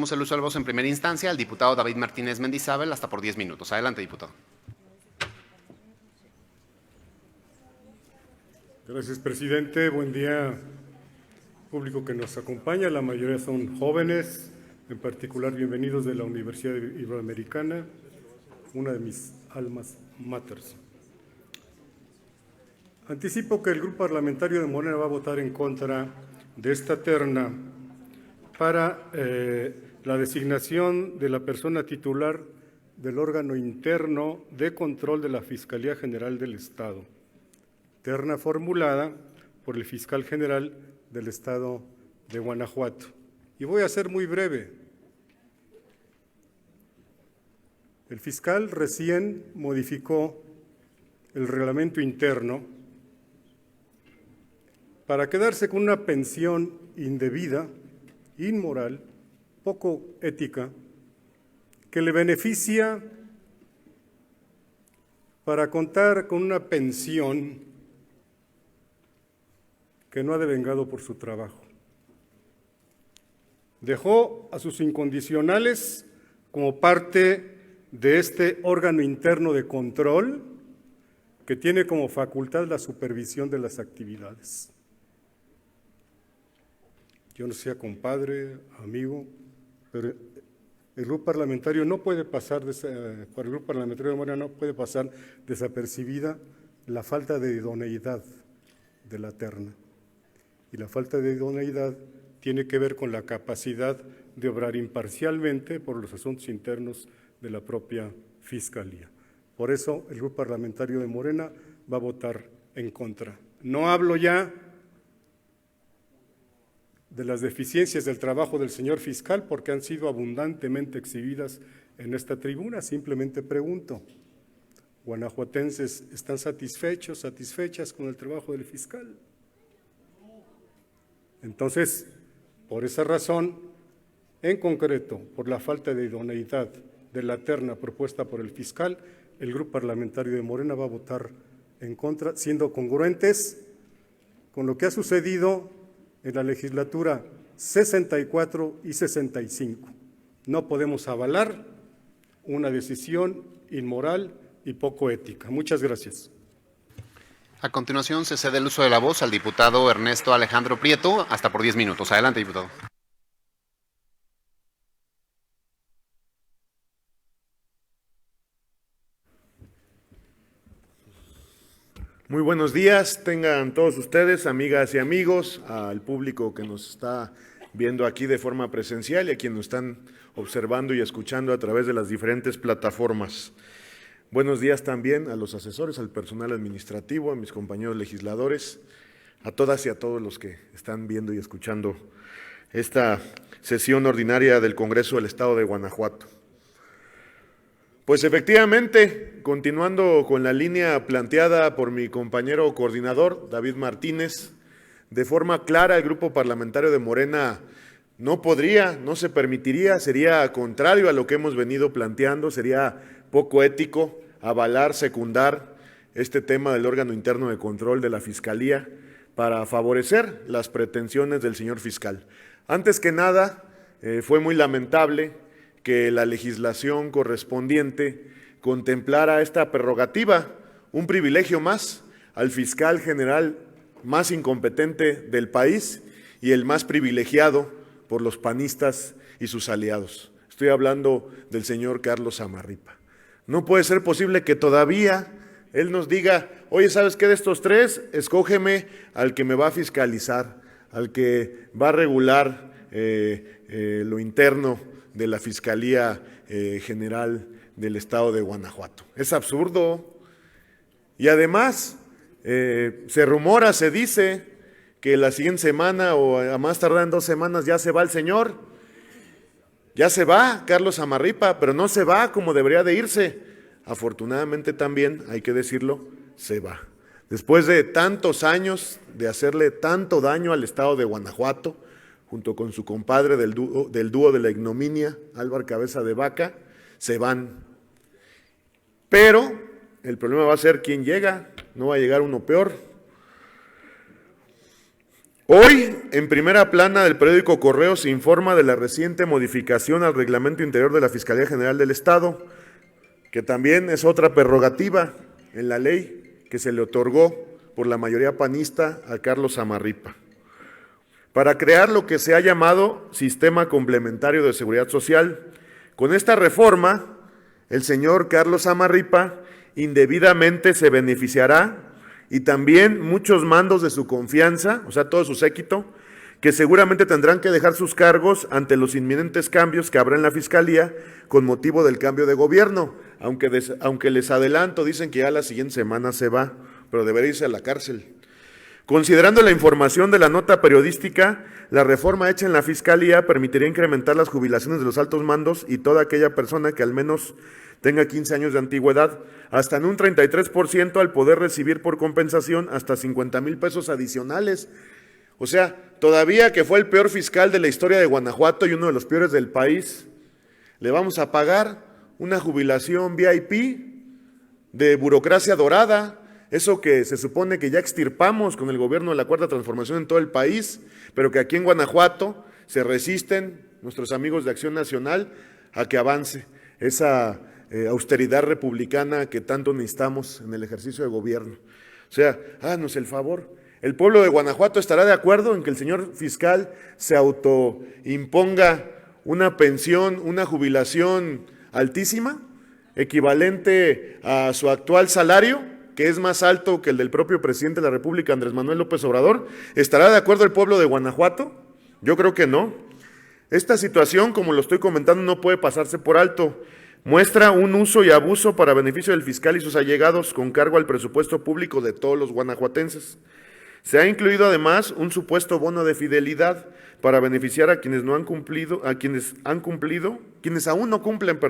hacemos el uso del voz en primera instancia al diputado David Martínez Mendizábal hasta por 10 minutos. Adelante, diputado. Gracias, presidente. Buen día, público que nos acompaña. La mayoría son jóvenes, en particular bienvenidos de la Universidad Iberoamericana, una de mis almas maters. Anticipo que el Grupo Parlamentario de Morena va a votar en contra de esta terna para la designación de la persona titular del órgano interno de control de la Fiscalía General del Estado, terna formulada por el fiscal general del Estado de Guanajuato. Y voy a ser muy breve. El fiscal recién modificó el reglamento interno para quedarse con una pensión indebida, inmoral, poco ética, que le beneficia para contar con una pensión que no ha devengado por su trabajo. Dejó a sus incondicionales como parte de este órgano interno de control que tiene como facultad la supervisión de las actividades. Yo no sea compadre, amigo, pero el grupo parlamentario no puede pasar, para el grupo parlamentario de Morena no puede pasar desapercibida la falta de idoneidad de la terna. Y la falta de idoneidad tiene que ver con la capacidad de obrar imparcialmente por los asuntos internos de la propia Fiscalía. Por eso el Grupo Parlamentario de Morena va a votar en contra. No hablo ya de las deficiencias del trabajo del señor fiscal porque han sido abundantemente exhibidas en esta tribuna. Simplemente pregunto, ¿guanajuatenses están satisfechos, satisfechas con el trabajo del fiscal? Entonces, por esa razón, en concreto, por la falta de idoneidad de la terna propuesta por el fiscal, el Grupo Parlamentario de Morena va a votar en contra, siendo congruentes con lo que ha sucedido en la legislatura 64 y 65. No podemos avalar una decisión inmoral y poco ética. Muchas gracias. A continuación, se cede el uso de la voz al diputado Ernesto Alejandro Prieto, hasta por 10 minutos. Adelante, diputado. Muy buenos días, tengan todos ustedes, amigas y amigos, al público que nos está viendo aquí de forma presencial y a quienes nos están observando y escuchando a través de las diferentes plataformas. Buenos días también a los asesores, al personal administrativo, a mis compañeros legisladores, a todas y a todos los que están viendo y escuchando esta sesión ordinaria del Congreso del Estado de Guanajuato. Pues efectivamente, continuando con la línea planteada por mi compañero coordinador, David Martínez, de forma clara el Grupo Parlamentario de Morena no se permitiría, sería contrario a lo que hemos venido planteando, sería poco ético avalar, secundar este tema del órgano interno de control de la Fiscalía para favorecer las pretensiones del señor fiscal. Antes que nada, fue muy lamentable que la legislación correspondiente contemplara esta prerrogativa, un privilegio más al fiscal general más incompetente del país y el más privilegiado por los panistas y sus aliados. Estoy hablando del señor Carlos Zamarripa. No puede ser posible que todavía él nos diga, oye, ¿sabes qué? De estos tres, escógeme al que me va a fiscalizar, al que va a regular lo interno de la Fiscalía General del Estado de Guanajuato. Es absurdo. Y además, se rumora, se dice que la siguiente semana o a más tardar en 2 semanas ya se va el señor. Ya se va Carlos Zamarripa, pero no se va como debería de irse. Afortunadamente también, hay que decirlo, se va. Después de tantos años de hacerle tanto daño al Estado de Guanajuato, junto con su compadre del dúo de la ignominia, Álvaro Cabeza de Vaca, se van. Pero el problema va a ser quién llega, no va a llegar uno peor. Hoy, en primera plana del periódico Correo, se informa de la reciente modificación al reglamento interior de la Fiscalía General del Estado, que también es otra prerrogativa en la ley que se le otorgó por la mayoría panista a Carlos Samarripa, para crear lo que se ha llamado Sistema Complementario de Seguridad Social. Con esta reforma, el señor Carlos Samarripa indebidamente se beneficiará, y también muchos mandos de su confianza, o sea, todo su séquito, que seguramente tendrán que dejar sus cargos ante los inminentes cambios que habrá en la Fiscalía con motivo del cambio de gobierno, aunque les adelanto, dicen que ya la siguiente semana se va, pero debería irse a la cárcel. Considerando la información de la nota periodística, la reforma hecha en la Fiscalía permitiría incrementar las jubilaciones de los altos mandos y toda aquella persona que al menos tenga 15 años de antigüedad, hasta en un 33% al poder recibir por compensación hasta 50,000 pesos adicionales. O sea, todavía que fue el peor fiscal de la historia de Guanajuato y uno de los peores del país, le vamos a pagar una jubilación VIP de burocracia dorada, eso que se supone que ya extirpamos con el gobierno de la Cuarta Transformación en todo el país, pero que aquí en Guanajuato se resisten nuestros amigos de Acción Nacional a que avance esa austeridad republicana que tanto necesitamos en el ejercicio de gobierno. O sea, háganos el favor. El pueblo de Guanajuato estará de acuerdo en que el señor fiscal se autoimponga una pensión, una jubilación altísima, equivalente a su actual salario, que es más alto que el del propio presidente de la República, Andrés Manuel López Obrador. ¿Estará de acuerdo el pueblo de Guanajuato? Yo creo que no. Esta situación, como lo estoy comentando, no puede pasarse por alto. Muestra un uso y abuso para beneficio del fiscal y sus allegados con cargo al presupuesto público de todos los guanajuatenses. Se ha incluido además un supuesto bono de fidelidad para beneficiar a quienes no han cumplido, quienes aún no cumplen,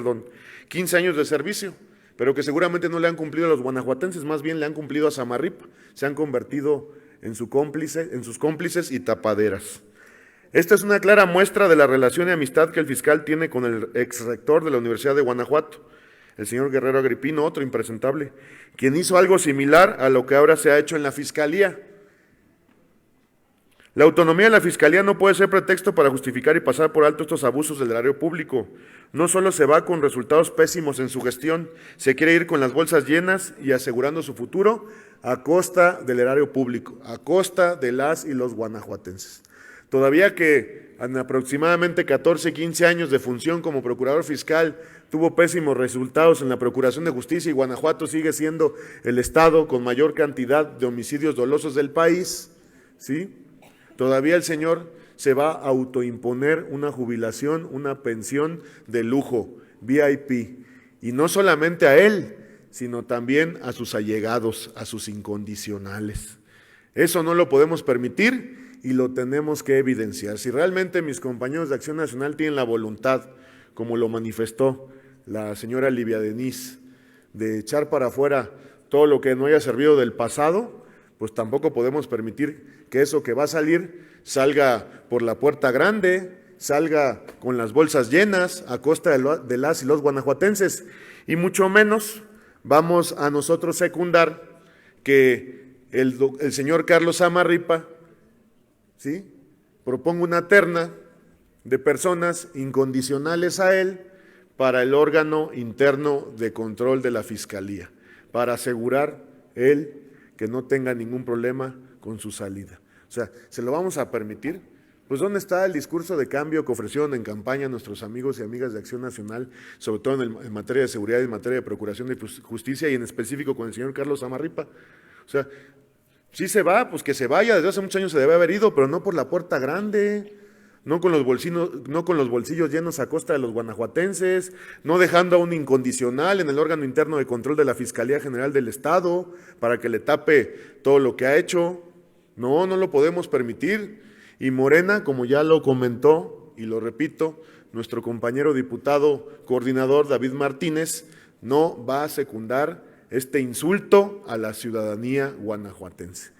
15 años de servicio, pero que seguramente no le han cumplido a los guanajuatenses, más bien le han cumplido a Samarripa, se han convertido en sus cómplices y tapaderas. Esta es una clara muestra de la relación y amistad que el fiscal tiene con el exrector de la Universidad de Guanajuato, el señor Guerrero Agripino, otro impresentable, quien hizo algo similar a lo que ahora se ha hecho en la Fiscalía. La autonomía de la Fiscalía no puede ser pretexto para justificar y pasar por alto estos abusos del erario público. No solo se va con resultados pésimos en su gestión, se quiere ir con las bolsas llenas y asegurando su futuro a costa del erario público, a costa de las y los guanajuatenses. Todavía que en aproximadamente 14, 15 años de función como procurador fiscal tuvo pésimos resultados en la Procuración de Justicia y Guanajuato sigue siendo el estado con mayor cantidad de homicidios dolosos del país, ¿sí? Todavía el señor se va a autoimponer una jubilación, una pensión de lujo, VIP, y no solamente a él, sino también a sus allegados, a sus incondicionales. Eso no lo podemos permitir y lo tenemos que evidenciar. Si realmente mis compañeros de Acción Nacional tienen la voluntad, como lo manifestó la señora Livia Denis, de echar para afuera todo lo que no haya servido del pasado, pues tampoco podemos permitir que eso que va a salir salga por la puerta grande, salga con las bolsas llenas a costa de las y los guanajuatenses, y mucho menos vamos a nosotros secundar que el señor Carlos Samarripa, ¿sí?, proponga una terna de personas incondicionales a él para el órgano interno de control de la Fiscalía, para asegurar él que no tenga ningún problema con su salida. O sea, ¿se lo vamos a permitir? Pues ¿dónde está el discurso de cambio que ofrecieron en campaña nuestros amigos y amigas de Acción Nacional, sobre todo en materia de seguridad y en materia de procuración de justicia y en específico con el señor Carlos Samarripa? O sea, si se va, pues que se vaya, desde hace muchos años se debe haber ido, pero no por la puerta grande, no con los bolsillos llenos a costa de los guanajuatenses, no dejando a un incondicional en el órgano interno de control de la Fiscalía General del Estado para que le tape todo lo que ha hecho. No, no lo podemos permitir. Y Morena, como ya lo comentó y lo repito, nuestro compañero diputado coordinador David Martínez no va a secundar este insulto a la ciudadanía guanajuatense.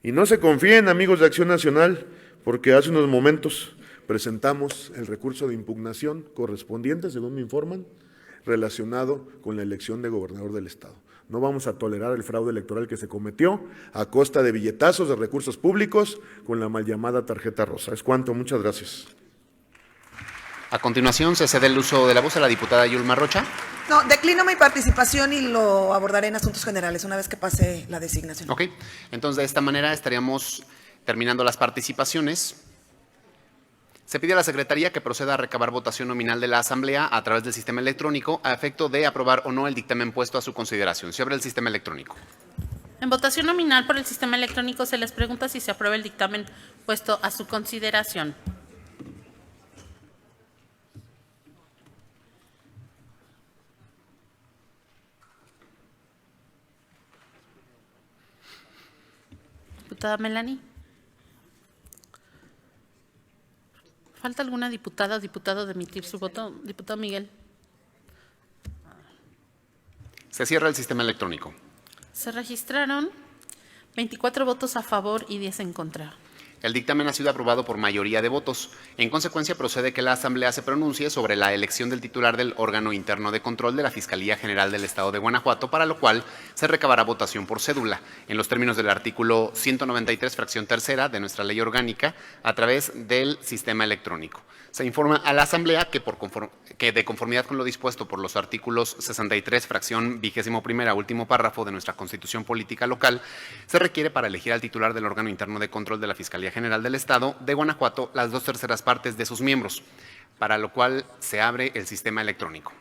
Y no se confíen, amigos de Acción Nacional, porque hace unos momentos presentamos el recurso de impugnación correspondiente, según me informan, relacionado con la elección de gobernador del Estado. No vamos a tolerar el fraude electoral que se cometió a costa de billetazos de recursos públicos con la mal llamada tarjeta rosa. Es cuanto. Muchas gracias. A continuación, se cede el uso de la voz a la diputada Yulma Rocha. No, declino mi participación y lo abordaré en asuntos generales una vez que pase la designación. Ok, entonces de esta manera estaríamos terminando las participaciones. Se pide a la Secretaría que proceda a recabar votación nominal de la Asamblea a través del sistema electrónico a efecto de aprobar o no el dictamen puesto a su consideración. Se abre el sistema electrónico. En votación nominal por el sistema electrónico se les pregunta si se aprueba el dictamen puesto a su consideración. Diputada Melanie. ¿Falta alguna diputada o diputado de emitir su voto? Diputado Miguel. Se cierra el sistema electrónico. Se registraron 24 votos a favor y 10 en contra. El dictamen ha sido aprobado por mayoría de votos. En consecuencia, procede que la Asamblea se pronuncie sobre la elección del titular del órgano interno de control de la Fiscalía General del Estado de Guanajuato, para lo cual se recabará votación por cédula, en los términos del artículo 193, fracción tercera de nuestra ley orgánica, a través del sistema electrónico. Se informa a la Asamblea que de conformidad con lo dispuesto por los artículos 63, fracción 21ª, último párrafo de nuestra Constitución Política Local, se requiere para elegir al titular del órgano interno de control de la Fiscalía General del Estado de Guanajuato las 2/3 partes de sus miembros, para lo cual se abre el sistema electrónico.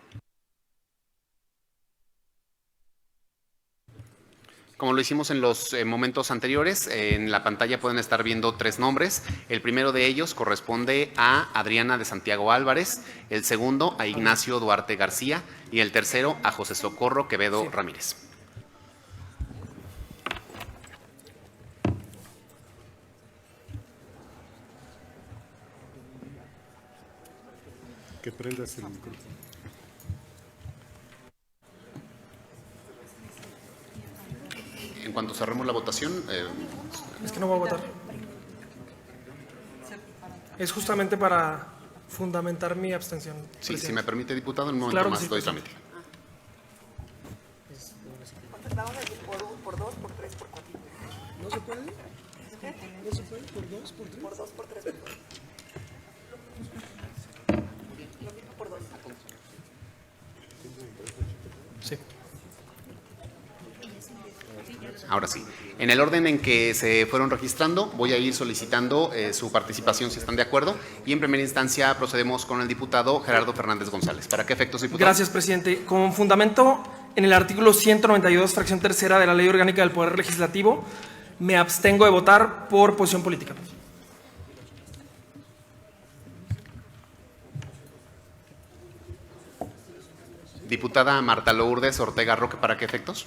Como lo hicimos en los momentos anteriores, en la pantalla pueden estar viendo 3 nombres. El primero de ellos corresponde a Adriana de Santiago Álvarez, el segundo a Ignacio Duarte García y el tercero a José Socorro Quevedo Ramírez. Que prendas el micrófono. En cuanto cerremos la votación, Es que no voy a votar. Es justamente para fundamentar mi abstención. sí, si presidente. me permite, diputado, en un momento Claro que más sí, doy presidente. trámite. Por 2, por 3, por 4. ¿No se puede? ¿No se puede? ¿Por 2? ¿Por 3? Por 2, por 3, por 4. Lo mismo por 2. Sí. Ahora sí. En el orden en que se fueron registrando, voy a ir solicitando su participación, si están de acuerdo. Y en primera instancia procedemos con el diputado Gerardo Fernández González. ¿Para qué efectos, diputado? Gracias, presidente. Con fundamento en el artículo 192, fracción tercera de la Ley Orgánica del Poder Legislativo, me abstengo de votar por posición política. Diputada Marta Lourdes Ortega Roque, ¿para qué efectos?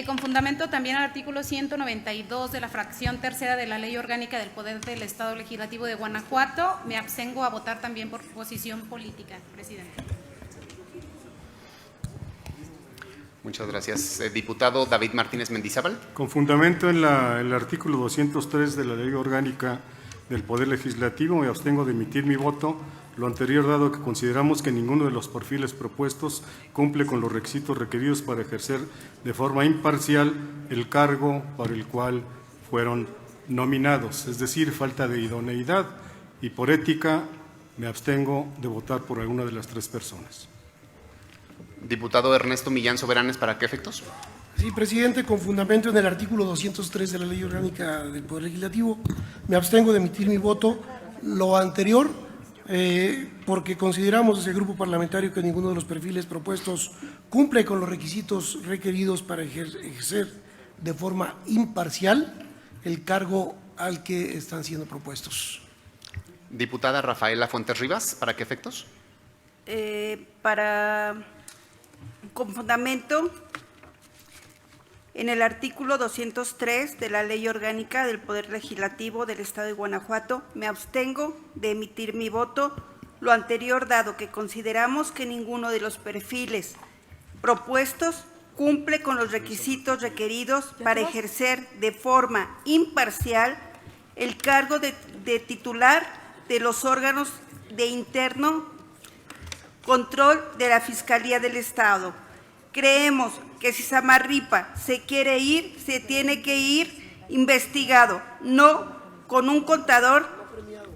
Con fundamento también al artículo 192 de la fracción tercera de la Ley Orgánica del Poder del Estado Legislativo de Guanajuato, me abstengo a votar también por posición política, presidente. Muchas gracias. Diputado David Martínez Mendizábal. Con fundamento en el artículo 203 de la Ley Orgánica del Poder Legislativo, me abstengo de emitir mi voto. Lo anterior, dado que consideramos que ninguno de los perfiles propuestos cumple con los requisitos requeridos para ejercer de forma imparcial el cargo para el cual fueron nominados, es decir, falta de idoneidad, y por ética me abstengo de votar por alguna de las 3 personas. Diputado Ernesto Millán Soberanes, ¿para qué efectos? Sí, presidente, con fundamento en el artículo 203 de la Ley Orgánica del Poder Legislativo, me abstengo de emitir mi voto. Lo anterior, porque consideramos desde el grupo parlamentario que ninguno de los perfiles propuestos cumple con los requisitos requeridos para ejercer de forma imparcial el cargo al que están siendo propuestos. Diputada Rafaela Fuentes Rivas, ¿para qué efectos? Con fundamento en el artículo 203 de la Ley Orgánica del Poder Legislativo del Estado de Guanajuato, me abstengo de emitir mi voto. Lo anterior, dado que consideramos que ninguno de los perfiles propuestos cumple con los requisitos requeridos para ejercer de forma imparcial el cargo de titular de los órganos de interno control de la Fiscalía del Estado, Creemos que si Samarripa se quiere ir, se tiene que ir investigado, no con un contador,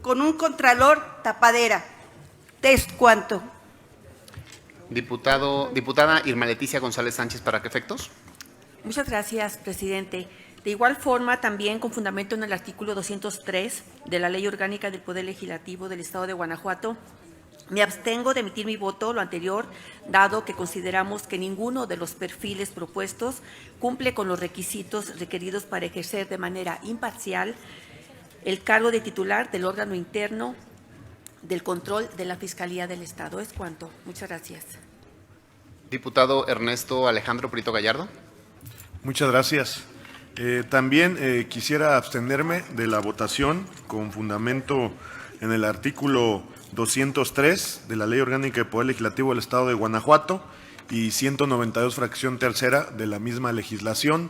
con un contralor tapadera. Test cuánto. Diputada Irma Leticia González Sánchez, ¿para qué efectos? Muchas gracias, presidente. De igual forma, también con fundamento en el artículo 203 de la Ley Orgánica del Poder Legislativo del Estado de Guanajuato, me abstengo de emitir mi voto, lo anterior, dado que consideramos que ninguno de los perfiles propuestos cumple con los requisitos requeridos para ejercer de manera imparcial el cargo de titular del órgano interno del control de la Fiscalía del Estado. Es cuanto. Muchas gracias. Diputado Ernesto Alejandro Prieto Gallardo. Muchas gracias. También quisiera abstenerme de la votación con fundamento en el artículo 203 de la Ley Orgánica del Poder Legislativo del Estado de Guanajuato y 192 fracción tercera de la misma legislación,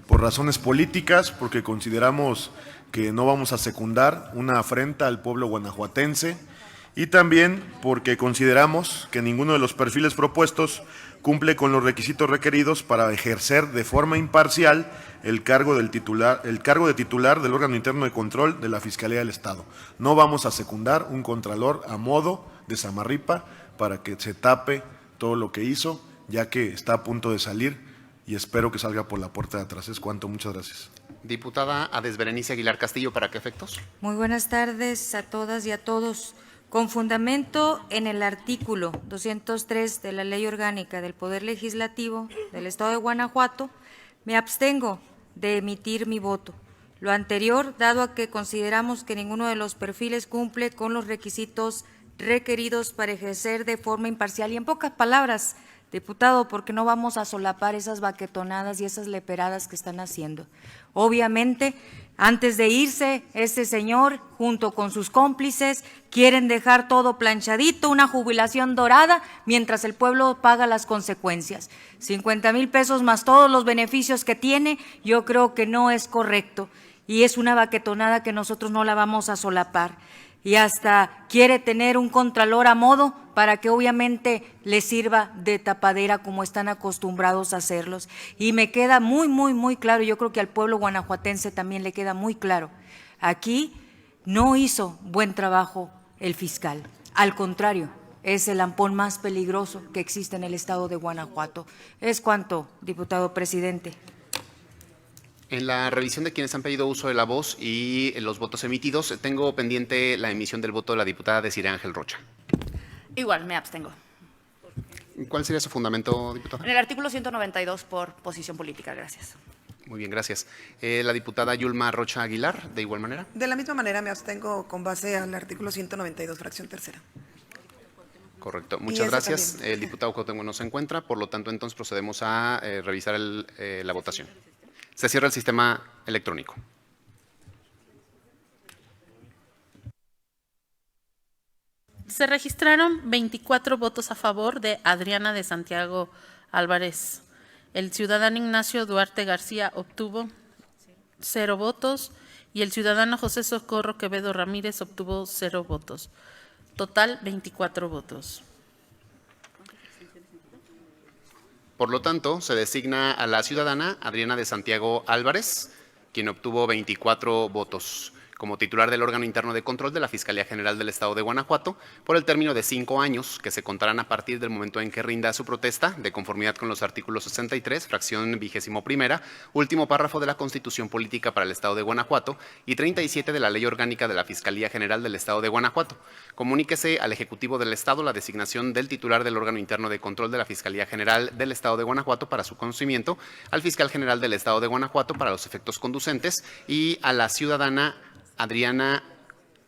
por razones políticas, porque consideramos que no vamos a secundar una afrenta al pueblo guanajuatense, y también porque consideramos que ninguno de los perfiles propuestos cumple con los requisitos requeridos para ejercer de forma imparcial el cargo de titular del órgano interno de control de la Fiscalía del Estado. No vamos a secundar un contralor a modo de Samarripa para que se tape todo lo que hizo, ya que está a punto de salir y espero que salga por la puerta de atrás. Es cuanto. Muchas gracias. Diputada Ades Berenice Aguilar Castillo, ¿para qué efectos? Muy buenas tardes a todas y a todos. Con fundamento en el artículo 203 de la Ley Orgánica del Poder Legislativo del Estado de Guanajuato, me abstengo de emitir mi voto. Lo anterior, dado a que consideramos que ninguno de los perfiles cumple con los requisitos requeridos para ejercer de forma imparcial. Y en pocas palabras, diputado, porque no vamos a solapar esas baquetonadas y esas leperadas que están haciendo. Obviamente, antes de irse, este señor, junto con sus cómplices, quieren dejar todo planchadito, una jubilación dorada, mientras el pueblo paga las consecuencias. 50,000 pesos más todos los beneficios que tiene, yo creo que no es correcto. Y es una baquetonada que nosotros no la vamos a solapar. Y hasta quiere tener un contralor a modo para que obviamente le sirva de tapadera como están acostumbrados a hacerlos. Y me queda muy claro, yo creo que al pueblo guanajuatense también le queda muy claro, aquí no hizo buen trabajo el fiscal, al contrario, es el ampón más peligroso que existe en el estado de Guanajuato. Es cuanto, diputado presidente. En la revisión de quienes han pedido uso de la voz y los votos emitidos, tengo pendiente la emisión del voto de la diputada Desiree Ángel Rocha. Igual, me abstengo. ¿Cuál sería su fundamento, diputada? En el artículo 192 por posición política. Gracias. Muy bien, gracias. La diputada Yulma Rocha Aguilar, de igual manera. De la misma manera me abstengo con base al artículo 192, fracción tercera. Correcto. Muchas gracias. También. El diputado Cuauhtémoc no se encuentra, por lo tanto, entonces procedemos a revisar la votación. Se cierra el sistema electrónico. Se registraron 24 votos a favor de Adriana de Santiago Álvarez. El ciudadano Ignacio Duarte García obtuvo 0 votos y el ciudadano José Socorro Quevedo Ramírez obtuvo 0 votos. Total, 24 votos. Por lo tanto, se designa a la ciudadana Adriana de Santiago Álvarez, quien obtuvo 24 votos, como titular del órgano interno de control de la Fiscalía General del Estado de Guanajuato por el término de 5 años que se contarán a partir del momento en que rinda su protesta, de conformidad con los artículos 63, fracción 21ª, último párrafo de la Constitución Política para el Estado de Guanajuato y 37 de la Ley Orgánica de la Fiscalía General del Estado de Guanajuato. Comuníquese al Ejecutivo del Estado la designación del titular del órgano interno de control de la Fiscalía General del Estado de Guanajuato para su conocimiento, al Fiscal General del Estado de Guanajuato para los efectos conducentes y a la ciudadana Adriana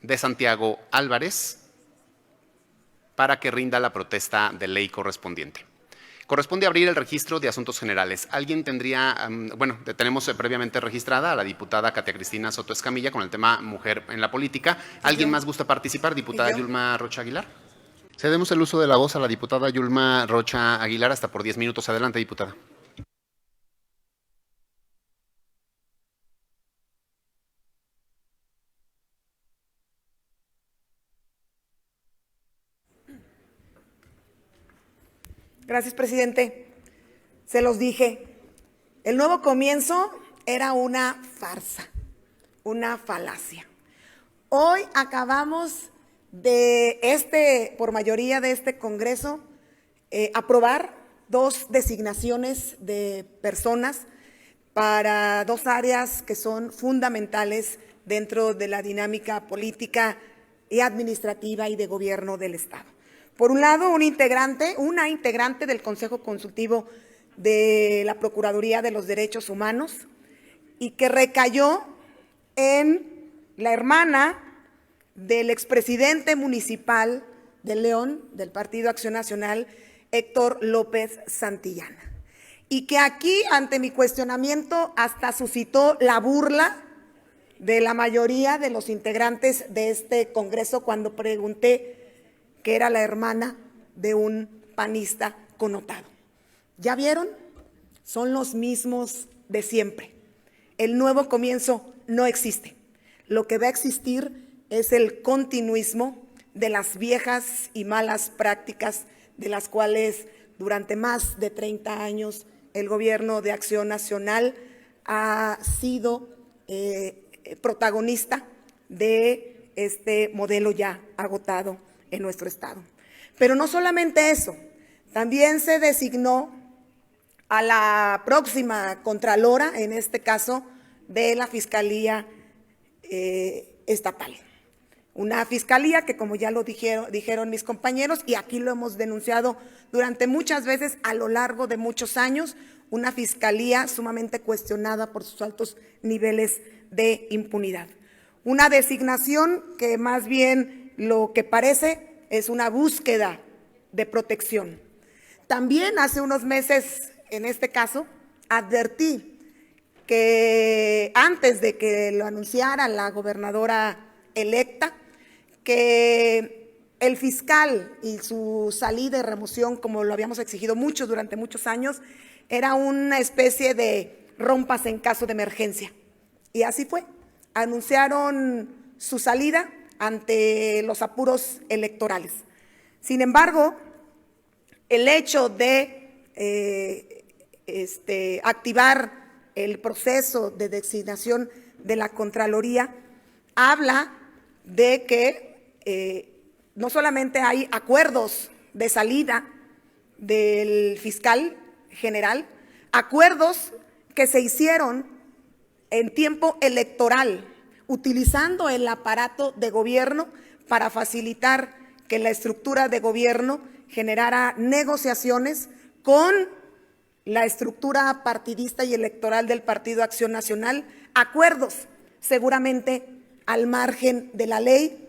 de Santiago Álvarez para que rinda la protesta de ley correspondiente. Corresponde abrir el registro de asuntos generales. ¿Alguien tendría, tenemos previamente registrada a la diputada Katia Cristina Soto Escamilla con el tema mujer en la política? ¿Alguien más gusta participar? Diputada Yulma Rocha Aguilar. Cedemos el uso de la voz a la diputada Yulma Rocha Aguilar hasta por 10 minutos. Adelante, diputada. Gracias, presidente. Se los dije, el nuevo comienzo era una farsa, una falacia. Hoy acabamos por mayoría de este Congreso, aprobar 2 designaciones de personas para 2 áreas que son fundamentales dentro de la dinámica política y administrativa y de gobierno del Estado. Por un lado, una integrante del Consejo Consultivo de la Procuraduría de los Derechos Humanos, y que recayó en la hermana del expresidente municipal de León, del Partido Acción Nacional, Héctor López Santillana. Y que aquí, ante mi cuestionamiento, hasta suscitó la burla de la mayoría de los integrantes de este Congreso cuando pregunté que era la hermana de un panista connotado. ¿Ya vieron? Son los mismos de siempre. El nuevo comienzo no existe. Lo que va a existir es el continuismo de las viejas y malas prácticas de las cuales durante más de 30 años el Gobierno de Acción Nacional ha sido protagonista de este modelo ya agotado en nuestro Estado. Pero no solamente eso, también se designó a la próxima Contralora, en este caso de la Fiscalía Estatal. Una fiscalía que, como ya lo dijeron mis compañeros, y aquí lo hemos denunciado durante muchas veces a lo largo de muchos años, una fiscalía sumamente cuestionada por sus altos niveles de impunidad. Una designación que más bien lo que parece es una búsqueda de protección. También hace unos meses, en este caso, advertí que antes de que lo anunciara la gobernadora electa, que el fiscal y su salida y remoción, como lo habíamos exigido mucho durante muchos años, era una especie de rompas en caso de emergencia. Y así fue. Anunciaron su salida ante los apuros electorales. Sin embargo, el hecho de activar el proceso de designación de la Contraloría habla de que no solamente hay acuerdos de salida del fiscal general, acuerdos que se hicieron en tiempo electoral, utilizando el aparato de gobierno para facilitar que la estructura de gobierno generara negociaciones con la estructura partidista y electoral del Partido Acción Nacional, acuerdos seguramente al margen de la ley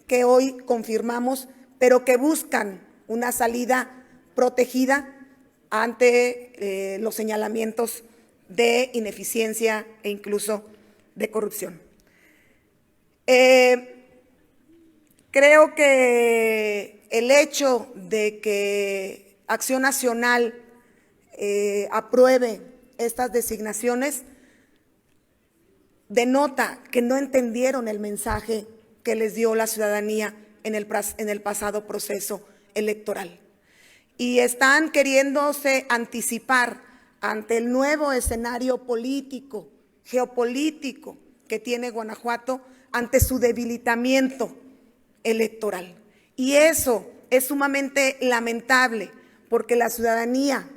que hoy confirmamos, pero que buscan una salida protegida ante los señalamientos de ineficiencia e incluso de corrupción. Creo que el hecho de que Acción Nacional apruebe estas designaciones denota que no entendieron el mensaje que les dio la ciudadanía en el pasado proceso electoral. Y están queriéndose anticipar ante el nuevo escenario político, geopolítico que tiene Guanajuato, ante su debilitamiento electoral. Y eso es sumamente lamentable, porque la ciudadanía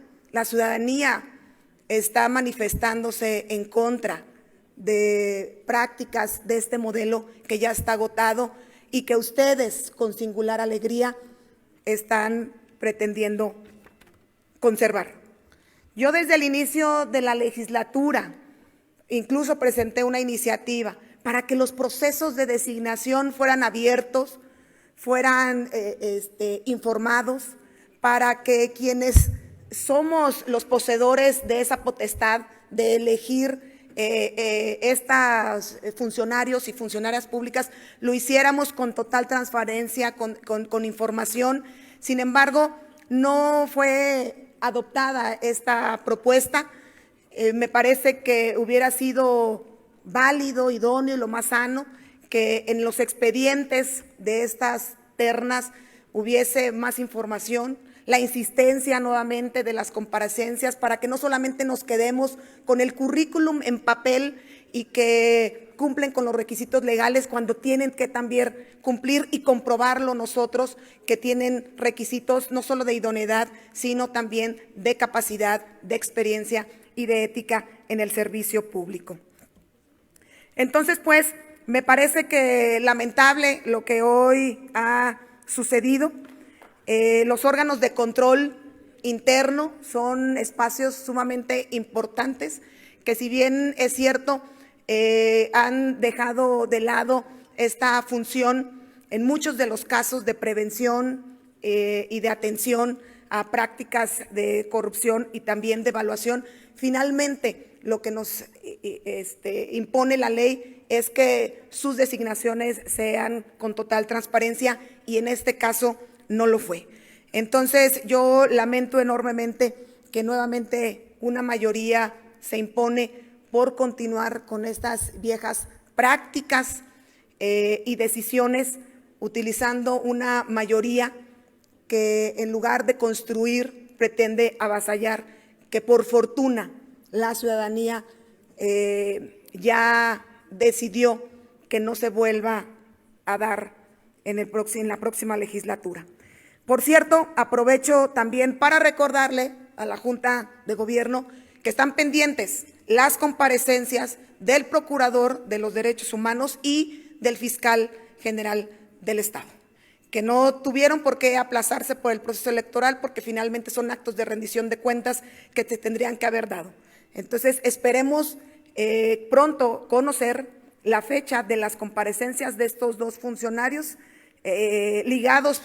está manifestándose en contra de prácticas de este modelo que ya está agotado y que ustedes, con singular alegría, están pretendiendo conservar. Yo desde el inicio de la legislatura incluso presenté una iniciativa para que los procesos de designación fueran abiertos, fueran informados, para que quienes somos los poseedores de esa potestad de elegir estas funcionarios y funcionarias públicas lo hiciéramos con total transparencia, con información. Sin embargo, no fue adoptada esta propuesta. Me parece que hubiera sido válido, idóneo y lo más sano que en los expedientes de estas ternas hubiese más información, la insistencia nuevamente de las comparecencias para que no solamente nos quedemos con el currículum en papel y que cumplen con los requisitos legales cuando tienen que también cumplir y comprobarlo nosotros, que tienen requisitos no solo de idoneidad, sino también de capacidad, de experiencia y de ética en el servicio público. Entonces, pues, me parece que lamentable lo que hoy ha sucedido. Los órganos de control interno son espacios sumamente importantes que, si bien es cierto, han dejado de lado esta función en muchos de los casos de prevención y de atención a prácticas de corrupción y también de evaluación. Finalmente, lo que nos impone la ley es que sus designaciones sean con total transparencia y en este caso no lo fue. Entonces, yo lamento enormemente que nuevamente una mayoría se impone por continuar con estas viejas prácticas y decisiones, utilizando una mayoría que en lugar de construir pretende avasallar, que por fortuna la ciudadanía ya decidió que no se vuelva a dar en la próxima legislatura. Por cierto, aprovecho también para recordarle a la Junta de Gobierno que están pendientes las comparecencias del Procurador de los Derechos Humanos y del Fiscal General del Estado, que no tuvieron por qué aplazarse por el proceso electoral porque finalmente son actos de rendición de cuentas que se tendrían que haber dado. Entonces, esperemos pronto conocer la fecha de las comparecencias de estos dos funcionarios ligados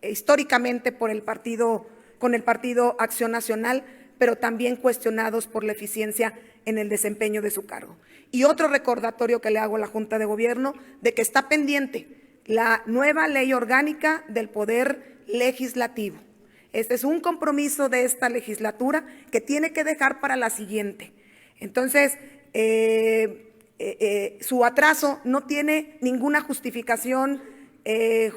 históricamente con el Partido Acción Nacional, pero también cuestionados por la eficiencia en el desempeño de su cargo. Y otro recordatorio que le hago a la Junta de Gobierno de que está pendiente la nueva ley orgánica del Poder Legislativo. Este es un compromiso de esta legislatura que tiene que dejar para la siguiente. Entonces, su atraso no tiene ninguna justificación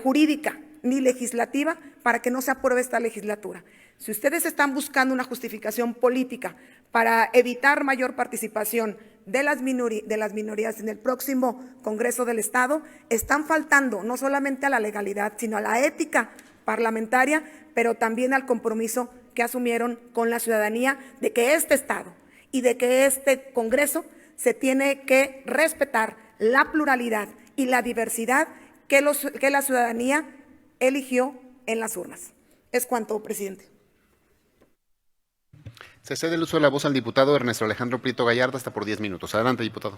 jurídica ni legislativa para que no se apruebe esta legislatura. Si ustedes están buscando una justificación política para evitar mayor participación de las minorías en el próximo Congreso del Estado, están faltando no solamente a la legalidad, sino a la ética parlamentaria, pero también al compromiso que asumieron con la ciudadanía de que este Estado y de que este Congreso se tiene que respetar la pluralidad y la diversidad que la ciudadanía eligió en las urnas. Es cuanto, presidente. Se cede el uso de la voz al diputado Ernesto Alejandro Prieto Gallardo hasta por 10 minutos. Adelante, diputado.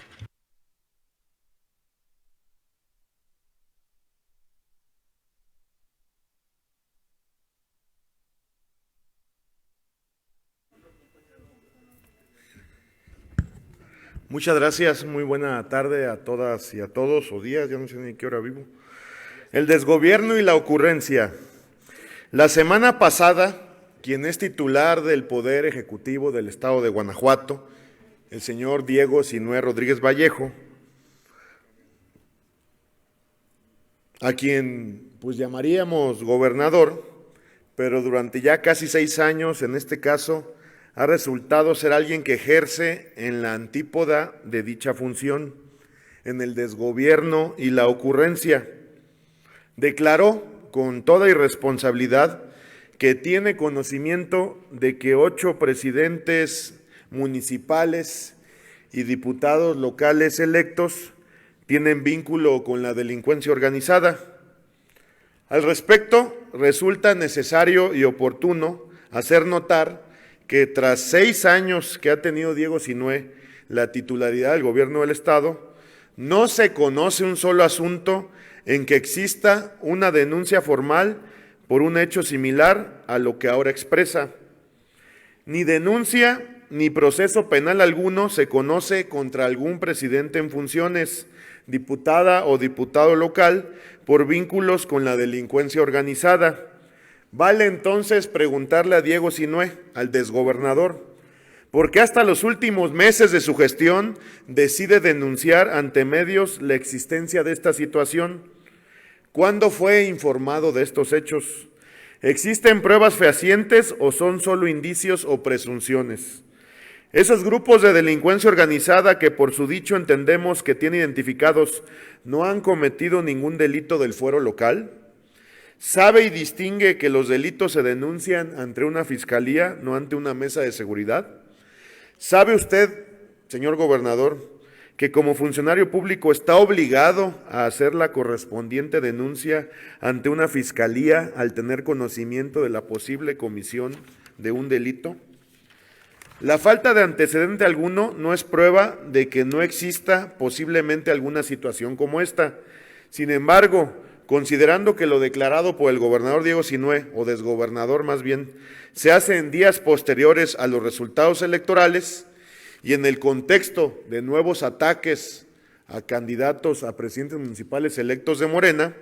Muchas gracias, muy buena tarde a todas y a todos, o días, ya no sé ni qué hora vivo. El desgobierno y la ocurrencia. La semana pasada, quien es titular del Poder Ejecutivo del Estado de Guanajuato, el señor Diego Sinué Rodríguez Vallejo, a quien pues llamaríamos gobernador, pero durante ya casi 6 años, en este caso, ha resultado ser alguien que ejerce en la antípoda de dicha función, en el desgobierno y la ocurrencia. Declaró con toda irresponsabilidad que tiene conocimiento de que 8 presidentes municipales y diputados locales electos tienen vínculo con la delincuencia organizada. Al respecto, resulta necesario y oportuno hacer notar que tras 6 años que ha tenido Diego Sinué la titularidad del gobierno del Estado, no se conoce un solo asunto en que exista una denuncia formal por un hecho similar a lo que ahora expresa. Ni denuncia ni proceso penal alguno se conoce contra algún presidente en funciones, diputada o diputado local, por vínculos con la delincuencia organizada. Vale entonces preguntarle a Diego Sinué, al desgobernador, ¿por qué hasta los últimos meses de su gestión decide denunciar ante medios la existencia de esta situación? ¿Cuándo fue informado de estos hechos? ¿Existen pruebas fehacientes o son solo indicios o presunciones? Esos grupos de delincuencia organizada que por su dicho entendemos que tienen identificados no han cometido ningún delito del fuero local. ¿Sabe y distingue que los delitos se denuncian ante una fiscalía, no ante una mesa de seguridad? ¿Sabe usted, señor gobernador, que como funcionario público está obligado a hacer la correspondiente denuncia ante una fiscalía al tener conocimiento de la posible comisión de un delito? La falta de antecedente alguno no es prueba de que no exista posiblemente alguna situación como esta. Sin embargo, considerando que lo declarado por el gobernador Diego Sinue, o desgobernador más bien, se hace en días posteriores a los resultados electorales y en el contexto de nuevos ataques a candidatos a presidentes municipales electos de Morena,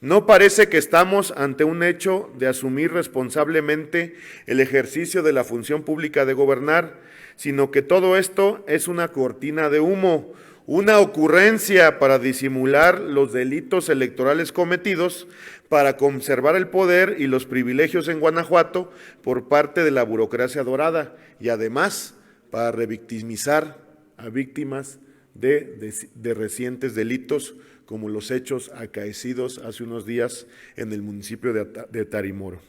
no parece que estamos ante un hecho de asumir responsablemente el ejercicio de la función pública de gobernar, sino que todo esto es una cortina de humo, una ocurrencia para disimular los delitos electorales cometidos, para conservar el poder y los privilegios en Guanajuato por parte de la burocracia dorada y además para revictimizar a víctimas de recientes delitos como los hechos acaecidos hace unos días en el municipio de Tarimoro.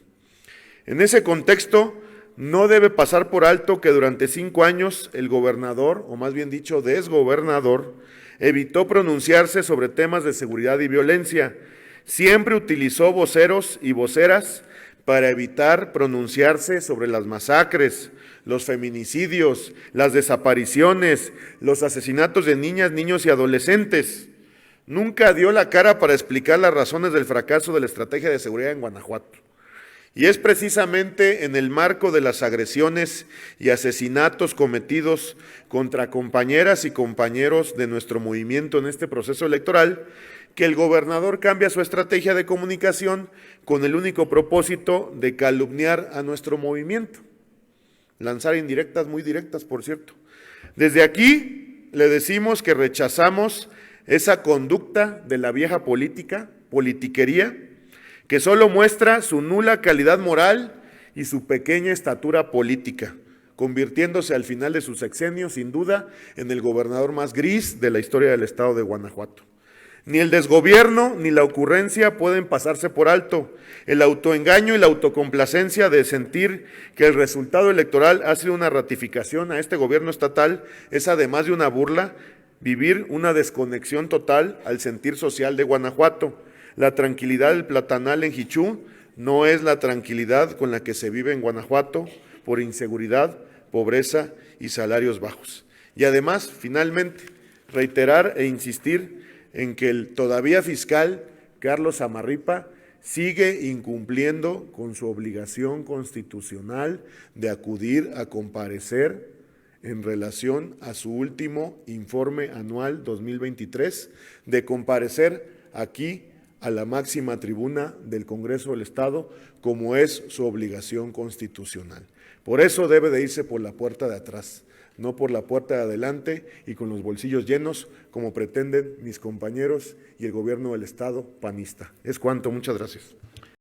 En ese contexto, no debe pasar por alto que durante 5 años el gobernador, o más bien dicho desgobernador, evitó pronunciarse sobre temas de seguridad y violencia. Siempre utilizó voceros y voceras para evitar pronunciarse sobre las masacres, los feminicidios, las desapariciones, los asesinatos de niñas, niños y adolescentes. Nunca dio la cara para explicar las razones del fracaso de la estrategia de seguridad en Guanajuato. Y es precisamente en el marco de las agresiones y asesinatos cometidos contra compañeras y compañeros de nuestro movimiento en este proceso electoral que el gobernador cambia su estrategia de comunicación con el único propósito de calumniar a nuestro movimiento. Lanzar indirectas, muy directas, por cierto. Desde aquí le decimos que rechazamos esa conducta de la vieja politiquería, que solo muestra su nula calidad moral y su pequeña estatura política, convirtiéndose al final de su sexenio, sin duda, en el gobernador más gris de la historia del estado de Guanajuato. Ni el desgobierno ni la ocurrencia pueden pasarse por alto. El autoengaño y la autocomplacencia de sentir que el resultado electoral ha sido una ratificación a este gobierno estatal es, además de una burla, vivir una desconexión total al sentir social de Guanajuato. La tranquilidad del platanal en Jichú no es la tranquilidad con la que se vive en Guanajuato por inseguridad, pobreza y salarios bajos. Y además, finalmente, reiterar e insistir en que el todavía fiscal Carlos Amarripa sigue incumpliendo con su obligación constitucional de acudir a comparecer en relación a su último informe anual 2023, de comparecer aquí a la máxima tribuna del Congreso del Estado, como es su obligación constitucional. Por eso debe de irse por la puerta de atrás, no por la puerta de adelante y con los bolsillos llenos, como pretenden mis compañeros y el gobierno del Estado panista. Es cuanto, muchas gracias.